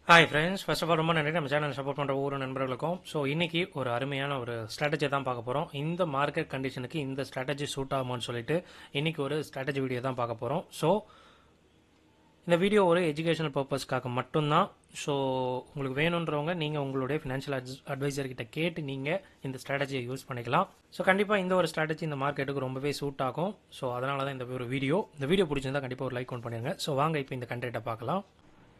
Hi friends, first of all ரொம்ப நன்றி நம்ம சேனல் சப்போர்ட் பண்ணுற ஒவ்வொரு நண்பர்களுக்கும். ஸோ இன்றைக்கி ஒரு அருமையான ஒரு ஸ்ட்ராட்டஜி தான் பார்க்க போகிறோம். இந்த மார்க்கெட் கண்டிஷனுக்கு இந்த ஸ்ட்ராட்டஜி சூட் ஆகுமான்னு சொல்லிட்டு இன்றைக்கி ஒரு ஸ்ட்ராட்டஜி வீடியோ தான் பார்க்க போகிறோம். ஸோ இந்த வீடியோ ஒரு எஜுகேஷனல் பர்பஸ்க்காக மட்டும்தான். ஸோ உங்களுக்கு வேணுன்றவங்க நீங்கள் உங்களுடைய ஃபினான்ஷியல் அட்வைசர்கிட்ட கேட்டு நீங்கள் இந்த ஸ்ட்ராட்டஜியை யூஸ் பண்ணிக்கலாம். ஸோ கண்டிப்பாக இந்த ஒரு ஸ்ட்ராட்டஜி இந்த மார்க்கெட்டுக்கு ரொம்பவே சூட் ஆகும். ஸோ அதனால தான் இந்த ஒரு வீடியோ பிடிச்சிருந்தா கண்டிப்பாக ஒரு லைக் ஒன் பண்ணிடுங்க. ஸோ வாங்க இப்போ இந்த கண்டென்ட்டை பார்க்கலாம்.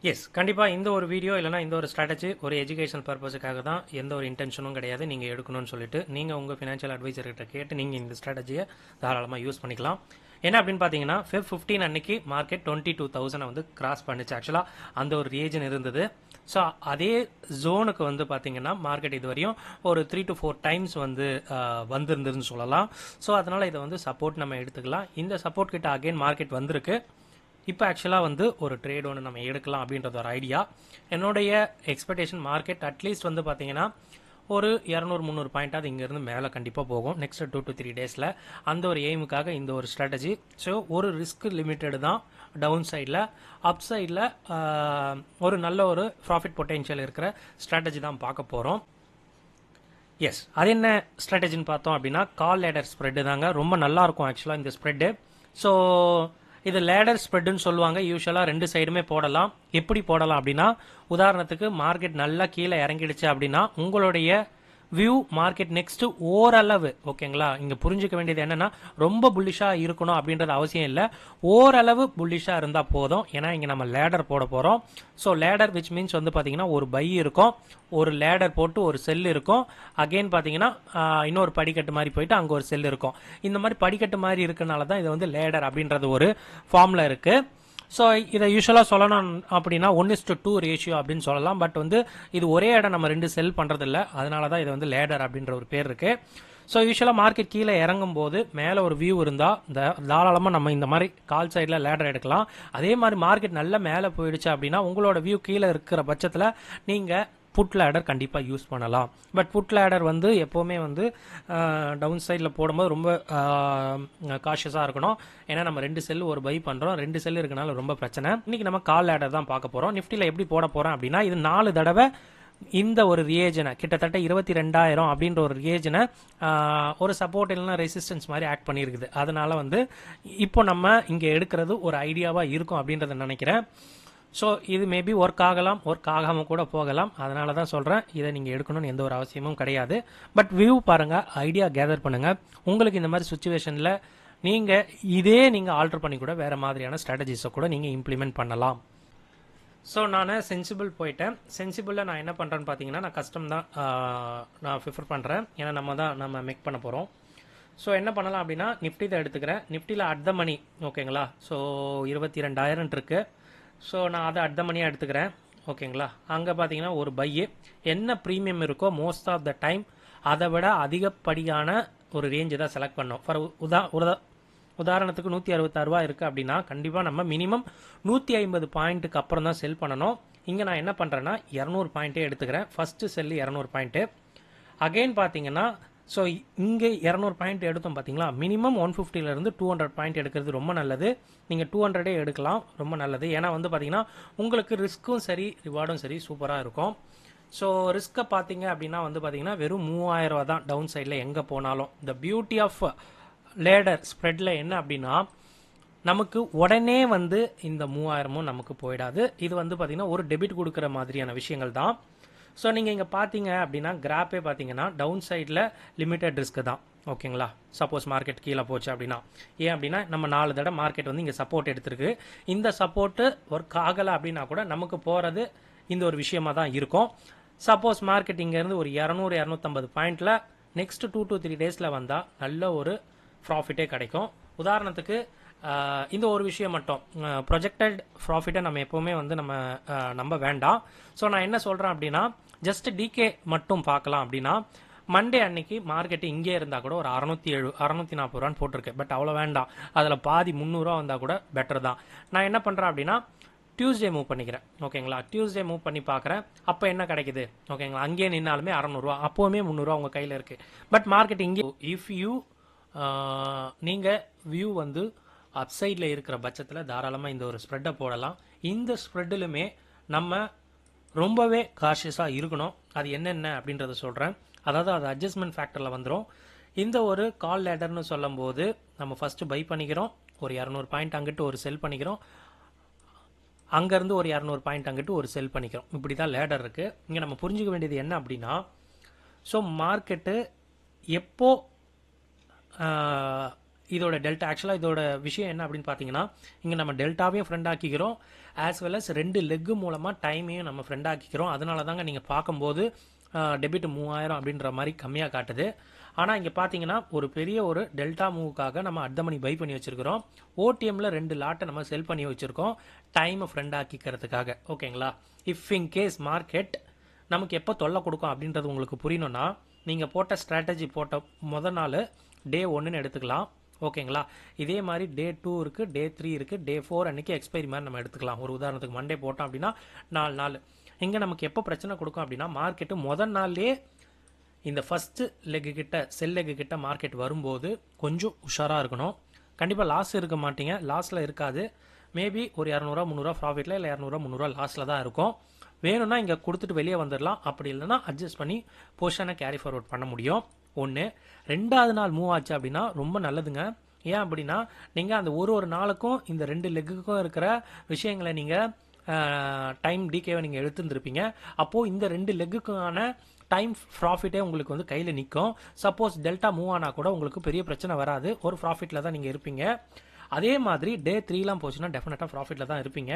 எஸ், கண்டிப்பாக இந்த ஒரு வீடியோ இல்லைனா இந்த ஒரு ஸ்ட்ராட்டஜி ஒரு எஜுகேஷன் பர்பஸுக்காக தான். எந்த ஒரு இன்டென்ஷனும் கிடையாது நீங்கள் எடுக்கணும்னு சொல்லிட்டு. நீங்கள் உங்கள் ஃபினான்ஷியல் அட்வைசர்கிட்ட கேட்டு நீங்கள் இந்த ஸ்ட்ராட்டஜியை தாராளமாக யூஸ் பண்ணிக்கலாம். என்ன அப்படின்னு பார்த்தீங்கன்னா Feb 15 அன்னைக்கு மார்க்கெட் 22,000 வந்து கிராஸ் பண்ணிச்சு. ஆக்சுவலாக அந்த ஒரு ரீஜன் இருந்தது. ஸோ அதே ஜோனுக்கு வந்து பார்த்தீங்கன்னா மார்க்கெட் இது வரையும் ஒரு 3 to 4 டைம்ஸ் வந்து வந்திருந்ததுன்னு சொல்லலாம். ஸோ அதனால் இதை வந்து சப்போர்ட் நம்ம எடுத்துக்கலாம். இந்த சப்போர்ட் கிட்ட அகைன் மார்க்கெட் வந்திருக்கு. இப்போ ஆக்சுவலாக வந்து ஒரு ட்ரேட் ஒன்று நம்ம எடுக்கலாம் அப்படின்றது ஒரு ஐடியா. என்னுடைய எக்ஸ்பெக்டேஷன் மார்க்கெட் அட்லீஸ்ட் வந்து பார்த்தீங்கன்னா ஒரு 200-300 பாயிண்டாவது இங்கேருந்து மேலே கண்டிப்பாக போகும் நெக்ஸ்ட் 2 to 3 டேஸில். அந்த ஒரு எய்முக்காக இந்த ஒரு ஸ்ட்ராட்டஜி. ஸோ ஒரு ரிஸ்க் லிமிட்டடு தான் டவுன் சைடில். அப் சைடில் ஒரு நல்ல ஒரு ப்ராஃபிட் பொட்டென்ஷியல் இருக்கிற ஸ்ட்ராட்டஜி தான் பார்க்க போகிறோம். எஸ், அது என்ன ஸ்ட்ராட்டஜின்னு பார்த்தோம் அப்படின்னா கால் லேடர் ஸ்ப்ரெட்டு தாங்க. ரொம்ப நல்லாயிருக்கும் ஆக்சுவலாக இந்த ஸ்ப்ரெட்டு. ஸோ இது லேடர் ஸ்ப்ரெட்னு சொல்லுவாங்க. யூஸ்வலாக ரெண்டு சைடுமே போடலாம். எப்படி போடலாம் அப்படின்னா, உதாரணத்துக்கு மார்க்கெட் நல்லா கீழே இறங்கிடுச்சு அப்படின்னா உங்களுடைய வியூ மார்க்கெட் நெக்ஸ்ட் ஓரளவு ஓகேங்களா. இங்கே புரிஞ்சுக்க வேண்டியது என்னன்னா ரொம்ப புல்லிஷாக இருக்கணும் அப்படின்றது அவசியம் இல்லை. ஓரளவு புல்லிஷாக இருந்தால் போதும். ஏன்னா இங்கே நம்ம லேடர் போட போகிறோம். ஸோ லேடர் விச் மீன்ஸ் வந்து பார்த்தீங்கன்னா ஒரு பை இருக்கும், ஒரு லேடர் போட்டு ஒரு செல் இருக்கும். அகெயின் பார்த்தீங்கன்னா இன்னொரு படிக்கட்டு மாதிரி போயிட்டு அங்கே ஒரு செல் இருக்கும். இந்த மாதிரி படிக்கட்டு மாதிரி இருக்கனால தான் இது வந்து லேடர் அப்படின்றது ஒரு ஃபார்மில் இருக்குது. ஸோ இதை யூஸ்வலாக சொல்லணும் அப்படின்னா 1:2 ரேஷியோ அப்படின்னு சொல்லலாம். பட் வந்து இது ஒரே இடம் நம்ம ரெண்டு செல் பண்ணுறதில்ல. அதனால தான் இது வந்து லேடர் அப்படின்ற ஒரு பேர் இருக்குது. ஸோ யூஸ்வலாக மார்க்கெட் கீழே இறங்கும் போது மேலே ஒரு வியூ இருந்தால் இந்த தாராளமாக நம்ம இந்த மாதிரி கால் சைடில் லேடர் எடுக்கலாம். அதே மாதிரி மார்க்கெட் நல்லா மேலே போயிடுச்சு அப்படின்னா உங்களோட வியூ கீழே இருக்கிற பட்சத்தில் நீங்கள் புட் லேடர் கண்டிப்பாக யூஸ் பண்ணலாம். பட் புட் லேடர் வந்து எப்போவுமே வந்து டவுன் சைடில் போடும்போது ரொம்ப காஷியஸாக இருக்கணும். ஏன்னா நம்ம ரெண்டு செல் ஒரு பை பண்ணுறோம், ரெண்டு செல் இருக்கனால ரொம்ப பிரச்சனை. இன்றைக்கி நம்ம கால் லேடர் தான் பார்க்க போகிறோம். நிஃப்டியில் எப்படி போட போகிறோம் அப்படின்னா, இது 4 தடவை இந்த ஒரு ரியேஜனை கிட்டத்தட்ட 22,000 அப்படின்ற ஒரு ரியேஜனை ஒரு சப்போர்ட் இல்லைனா ரெசிஸ்டன்ஸ் மாதிரி ஆக்ட் பண்ணியிருக்குது. அதனால வந்து இப்போ நம்ம இங்கே எடுக்கிறது ஒரு ஐடியாவாக இருக்கும் அப்படின்றத நினைக்கிறேன். ஸோ இது மேபி ஒர்க் ஆகலாம், ஒர்க் ஆகாமல் கூட போகலாம். அதனால தான் சொல்கிறேன், இதை நீங்கள் எடுக்கணும்னு எந்த ஒரு அவசியமும் கிடையாது. பட் வியூ பாருங்கள், ஐடியா கேதர் பண்ணுங்கள். உங்களுக்கு இந்த மாதிரி சுச்சுவேஷனில் நீங்கள் ஆல்டர் பண்ணி கூட வேறு மாதிரியான ஸ்ட்ராட்டஜிஸை கூட நீங்கள் இம்ப்ளிமெண்ட் பண்ணலாம். ஸோ நான் சென்சிபிள் போயிட்டேன். சென்சிபிளில் நான் என்ன பண்ணுறேன்னு பார்த்தீங்கன்னா, நான் கஸ்டம் தான் நான் ப்ரிஃபர் பண்ணுறேன். ஏன்னா நம்ம மேக் பண்ண போகிறோம். ஸோ என்ன பண்ணலாம் அப்படின்னா, நிஃப்டி தான் எடுத்துக்கிறேன். நிஃப்டியில் அட் த மணி ஓகேங்களா. ஸோ 22,000 இருக்குது. ஸோ நான் அதை அட் த மணியாக எடுத்துக்கிறேன் ஓகேங்களா. அங்கே பார்த்தீங்கன்னா ஒரு பையு என்ன ப்ரீமியம் இருக்கோ மோஸ்ட் ஆஃப் த டைம் அதை விட அதிகப்படியான ஒரு ரேஞ்சு தான் செலக்ட் பண்ணோம். ஃபார் உதாரணத்துக்கு 166 ரூபா இருக்குது அப்படின்னா கண்டிப்பாக நம்ம மினிமம் 150 பாயிண்ட்டுக்கு அப்புறம் தான் செல் பண்ணணும். இங்கே நான் என்ன பண்ணுறேன்னா 200 பாயிண்ட்டே எடுத்துக்கிறேன். First cell 200 point. அகெயின் பார்த்தீங்கன்னா ஸோ இங்கே 200 பாயிண்ட் எடுத்தோம் பார்த்தீங்களா. மினிமம் 150லேருந்து 200 பாயிண்ட் எடுக்கிறது ரொம்ப நல்லது. நீங்கள் 200 எடுக்கலாம், ரொம்ப நல்லது. ஏன்னா வந்து பார்த்தீங்கன்னா உங்களுக்கு ரிஸ்க்கும் சரி ரிவார்டும் சரி சூப்பராக இருக்கும். ஸோ ரிஸ்க்கை பார்த்தீங்க அப்படின்னா வந்து பார்த்தீங்கன்னா வெறும் 3,000 ரூபா தான் டவுன் சைடில் எங்கே போனாலும். த பியூட்டி ஆஃப் லேடர் ஸ்ப்ரெட்டில் என்ன அப்படின்னா, நமக்கு உடனே வந்து இந்த 3,000மும் நமக்கு போயிடாது. இது வந்து பார்த்தீங்கன்னா ஒரு டெபிட் கொடுக்குற மாதிரியான விஷயங்கள் தான். ஸோ நீங்கள் இங்கே பார்த்தீங்க அப்படின்னா கிராப்பே பார்த்தீங்கன்னா டவுன் சைடில் லிமிட்டட் ரிஸ்க் தான் ஓகேங்களா. சப்போஸ் மார்க்கெட் கீழே போச்சு அப்படின்னா, ஏன் அப்படின்னா நம்ம 4 தடவை மார்க்கெட் வந்து இங்கே சப்போர்ட் எடுத்திருக்கு. இந்த சப்போர்ட்டு ஒர்க் ஆகலை அப்படின்னா கூட நமக்கு போகிறது இந்த ஒரு விஷயமா தான் இருக்கும். சப்போஸ் மார்க்கெட் இங்கேருந்து ஒரு 200-250 பாயிண்டில் நெக்ஸ்ட் 2 to 3 டேஸில் வந்தால் நல்ல ஒரு ப்ராஃபிட்டே கிடைக்கும். உதாரணத்துக்கு இந்த ஒரு விஷயம் மட்டும், ப்ரொஜெக்டட் ப்ராஃபிட்டை நம்ம எப்போவுமே வந்து நம்ம நம்ப வேண்டாம். ஸோ நான் என்ன சொல்கிறேன் அப்படின்னா, ஜஸ்ட் டிகே மட்டும் பார்க்கலாம் அப்படின்னா, மண்டே அன்னைக்கு மார்க்கெட்டு இங்கே இருந்தால் கூட ஒரு 640 ரூபான்னு போட்டிருக்கு. பட் அவ்வளோ வேண்டாம், அதில் பாதி 300 ரூபா வந்தால் கூட பெட்டர் தான். நான் என்ன பண்ணுறேன் அப்படின்னா டியூஸ்டே மூவ் பண்ணிக்கிறேன் ஓகேங்களா. டியூஸ்டே மூவ் பண்ணி பார்க்குறேன். அப்போ என்ன கிடைக்குது ஓகேங்களா. அங்கேயே நின்னாலுமே 600 ரூபா, அப்போவுமே 300 ரூபா உங்கள் கையில் இருக்குது. பட் மார்க்கெட் இங்கே இஃப் யூ நீங்கள் வியூ வந்து அப்சைடில் இருக்கிற பட்சத்தில் தாராளமாக இந்த ஒரு ஸ்ப்ரெட்டை போடலாம். இந்த ஸ்ப்ரெட்டிலுமே நம்ம ரொம்பவே காஷியஸாக இருக்கணும். அது என்னென்ன அப்படின்றத சொல்கிறேன். அதாவது அது அட்ஜஸ்ட்மெண்ட் ஃபேக்டரில் வந்துடும். இந்த ஒரு கால் லேடர்னு சொல்லும்போது நம்ம ஃபஸ்ட்டு பை பண்ணிக்கிறோம், ஒரு 200 பாயிண்ட் அங்கிட்டு ஒரு செல் பண்ணிக்கிறோம், அங்கேருந்து ஒரு 200 பாயிண்ட் அங்கிட்டு ஒரு செல் பண்ணிக்கிறோம். இப்படி தான் லேடர் இருக்குது. இங்கே நம்ம புரிஞ்சுக்க வேண்டியது என்ன அப்படின்னா, ஸோ மார்க்கெட்டு எப்போ இதோட டெல்டா, ஆக்சுவலாக இதோட விஷயம் என்ன அப்படின்னு பார்த்தீங்கன்னா, இங்கே நம்ம டெல்டாவையும் ஃப்ரெண்ட் ஆக்கிக்கிறோம், ஆஸ் வெல் அஸ் 2 லெக்கு மூலமாக டைமையும் நம்ம ஃப்ரெண்ட் ஆக்கிக்கிறோம். அதனால தாங்க நீங்கள் பார்க்கும்போது டெபிட் 3000 அப்படின்ற மாதிரி கம்மியாக காட்டுது. ஆனால் இங்கே பார்த்தீங்கன்னா ஒரு பெரிய ஒரு டெல்டா மூவுக்காக நம்ம அட் த மணி பை பண்ணி வச்சுருக்கிறோம். ஓடிஎம்மில் 2 லாட்டை நம்ம செல் பண்ணி வச்சுருக்கோம் டைமை ஃப்ரெண்ட் ஆக்கிக்கிறதுக்காக. ஓகேங்களா? இஃப் இன் கேஸ் மார்க்கெட் நமக்கு எப்போ தொல்லை கொடுக்கும் அப்படின்றது உங்களுக்கு புரியணும்னா, நீங்கள் போட்ட ஸ்ட்ராட்டஜி போட்ட முதல் நாள் டே 1ன்னு எடுத்துக்கலாம். ஓகேங்களா? இதே மாதிரி டே 2 இருக்குது, டே 3 இருக்குது, டே 4 அன்றைக்கி எக்ஸ்பைரி மாதிரி நம்ம எடுத்துக்கலாம். ஒரு உதாரணத்துக்கு மண்டே போட்டோம் அப்படின்னா 4 நாள். இங்கே நமக்கு எப்போ பிரச்சனை கொடுக்கும் அப்படின்னா, மார்க்கெட்டு முதல் நாள்லேயே இந்த ஃபஸ்ட்டு லெக்கு கிட்ட, செல் லெக்கு கிட்ட மார்க்கெட் வரும்போது கொஞ்சம் உஷாராக இருக்கணும். கண்டிப்பாக லாஸ் இருக்க மாட்டீங்க, லாஸில் இருக்காது. மேபி ஒரு 200 300 ப்ராஃபிட்டில், இல்லை 200 300 லாஸில் தான் இருக்கும். வேணும்னா இங்கே கொடுத்துட்டு வெளியே வந்துடலாம். அப்படி இல்லைன்னா அட்ஜஸ்ட் பண்ணி பொசிஷனை கேரி ஃபார்வர்ட் பண்ண முடியும். ஒன்று. 2வது நாள் மூவ் ஆச்சு அப்படின்னா ரொம்ப நல்லதுங்க. ஏன் அப்படின்னா, நீங்கள் அந்த ஒரு நாளுக்கும் இந்த 2 லெக்குக்கும் இருக்கிற விஷயங்களை நீங்கள் டைம் டிகேவை நீங்கள் எடுத்துருந்துருப்பீங்க. அப்போது இந்த 2 லெக்குக்கான டைம் ப்ராஃபிட்டே உங்களுக்கு வந்து கையில் நிற்கும். சப்போஸ் டெல்டா மூவ் ஆனால் கூட உங்களுக்கு பெரிய பிரச்சனை வராது, ஒரு ப்ராஃபிட்டில் தான் நீங்கள் இருப்பீங்க. அதே மாதிரி டே 3லாம் போச்சுன்னா டெஃபினட்டாக ப்ராஃபிட்டில் தான் இருப்பீங்க.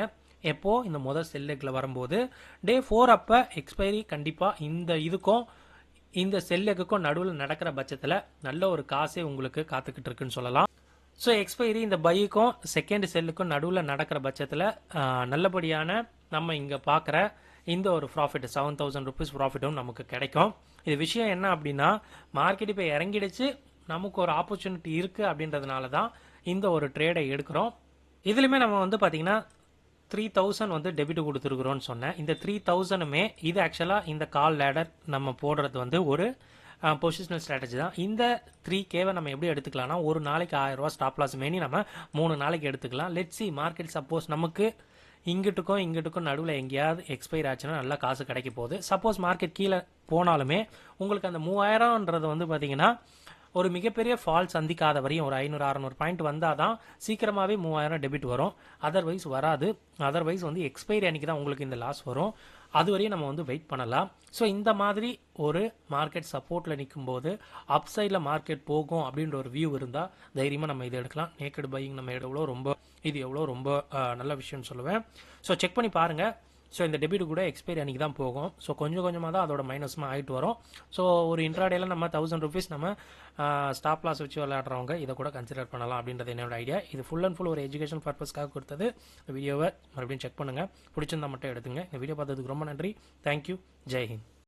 எப்போ இந்த முதல் செல் லெக்கில் வரும்போது, டே 4 அப்போ எக்ஸ்பைரி கண்டிப்பாக இந்த இதுக்கும் இந்த செல் லெக்குக்கும் நடுவில் நடக்கிற பட்சத்தில் நல்ல ஒரு காசே உங்களுக்கு காத்துக்கிட்டு இருக்குன்னு சொல்லலாம். ஸோ எக்ஸ்பைரி இந்த பைக்கும் செகண்ட் செல்லுக்கும் நடுவில் நடக்கிற பட்சத்தில் நல்லபடியான நம்ம இங்கே பார்க்குற இந்த ஒரு ப்ராஃபிட் 7000 ருபீஸ் ப்ராஃபிட்டும் நமக்கு கிடைக்கும். இது விஷயம் என்ன அப்படின்னா, மார்க்கெட் இப்போ இறங்கிடுச்சு, நமக்கு ஒரு ஆப்பர்ச்சுனிட்டி இருக்குது அப்படின்றதுனால தான் இந்த ஒரு ட்ரேடை எடுக்கிறோம். இதுலையுமே நம்ம வந்து பார்த்திங்கன்னா 3000 வந்து டெபிட் கொடுத்துருக்குறோன்னு சொன்னேன். இந்த 3000மே இது ஆக்சுவலாக இந்த கால் லேடர் நம்ம போடுறது வந்து ஒரு பொசிஷனல் ஸ்ட்ராட்டஜி தான். இந்த 3Kவை நம்ம எப்படி எடுத்துக்கலாம்னா, ஒரு நாளைக்கு 1000 ரூபா ஸ்டாப் லாஸ் மேனி நம்ம 3 நாளைக்கு எடுத்துக்கலாம். லெட்ஸ் சி மார்க்கெட் சப்போஸ் நமக்கு இங்கிட்டுக்கும் நடுவில் எங்கேயாவது எக்ஸ்பைர் ஆச்சுன்னா நல்லா காசு கிடைக்க போகுது. சப்போஸ் மார்க்கெட் கீழே போனாலுமே உங்களுக்கு அந்த 3000ன்றது வந்து பார்த்தீங்கன்னா ஒரு மிகப்பெரிய ஃபால் சந்திக்காத வரையும் ஒரு 500-600 பாயிண்ட் வந்தால் தான் சீக்கிரமாகவே 3000 டெபிட் வரும். அதர்வைஸ் வராது. அதர்வைஸ் வந்து எக்ஸ்பைரி அன்றைக்கி தான் உங்களுக்கு இந்த லாஸ் வரும். அது வரையும் நம்ம வந்து வெயிட் பண்ணலாம். ஸோ இந்த மாதிரி ஒரு மார்க்கெட் சப்போர்ட்டில் நிற்கும் போது அப்சைடில் மார்க்கெட் போகும் அப்படின்ற ஒரு வியூ இருந்தால் தைரியமாக நம்ம இதை எடுக்கலாம். நேக்கட் பையிங் நம்ம எவ்வளோ ரொம்ப நல்ல விஷயம்னு சொல்லுவேன். ஸோ செக் பண்ணி பாருங்கள். ஸோ இந்த டெபிட் கூட எக்ஸ்பைரி அன்றைக்கி தான் போகும். ஸோ கொஞ்சம் கொஞ்சமாக தான் அதோட மைனஸும் ஆகிட்டு வரும். ஸோ ஒரு இன்ட்ராடேல நம்ம 1000 ருபீஸ் நம்ம ஸ்டாப் லாஸ் வச்சு விளையாடுறவங்க இதை கூட கன்சிடர் பண்ணலாம் அப்படின்றது என்னோட ஐடியா. இது ஃபுல் அண்ட் ஃபுல் ஒரு எஜுகேஷன் பர்பஸ்க்காக கொடுத்தது. இந்த வீடியோவை மறுபடியும் செக் பண்ணுங்கள். பிடிச்சிருந்தா மட்டும் எடுத்துங்க. இந்த வீடியோ பார்த்ததுக்கு ரொம்ப நன்றி. தேங்க்யூ. ஜெய்ஹிந்த்.